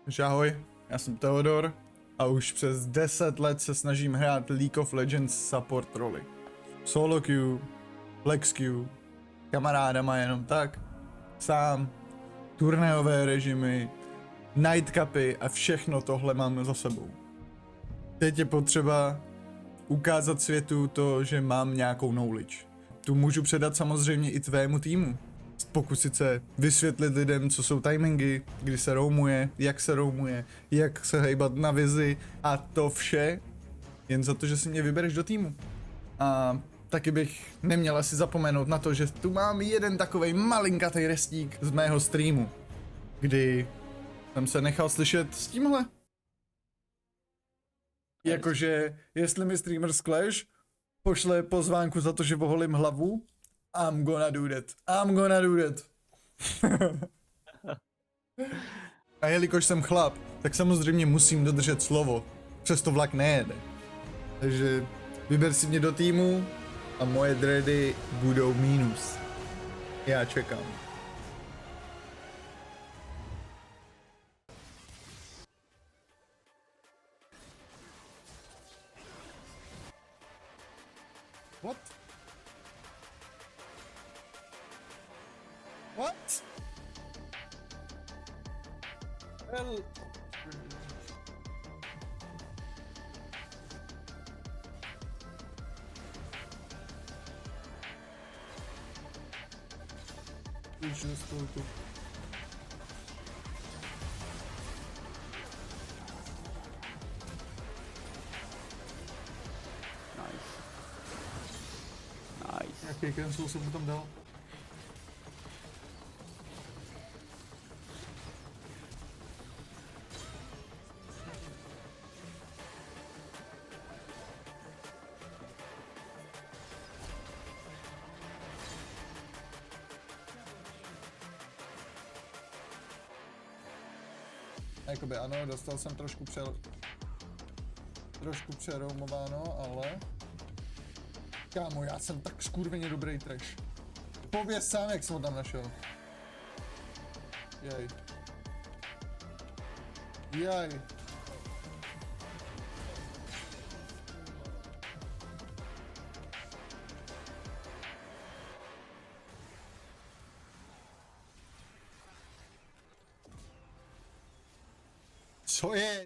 Takže ahoj, já jsem Theodor a už přes 10 let se snažím hrát League of Legends support roli. Solo queue, flex queue, kamarádama jenom tak, sám, turnajové režimy, nightcapy a všechno tohle mám za sebou. Teď je potřeba ukázat světu to, že mám nějakou knowledge. Tu můžu předat samozřejmě i tvému týmu. Pokusit se vysvětlit lidem, co jsou timingy, kdy se roamuje, jak se hejbat na vizi a to vše jen za to, že si mě vybereš do týmu. A taky bych neměl asi zapomenout na to, že tu mám jeden takovej malinkatej restík z mého streamu, kdy jsem se nechal slyšet s tímhle. Jakože, jestli mi streamer z Clash pošle pozvánku za to, že oholím hlavu, I'm gonna do that. A jelikož jsem chlap, tak samozřejmě musím dodržet slovo, přesto vlak nejede. Takže vyber si mě do týmu a moje dready budou mínus. Já čekám. What? What? Well... Už nespolku. Nice. Jaký cancel jsem mu tam dal? Jakoby ano, dostal jsem trošku přeroumováno, ale... Kámo, já jsem tak skurveně dobrý trash. Pověz sám, jak jsem ho tam našel. Jej. Jej. Co je?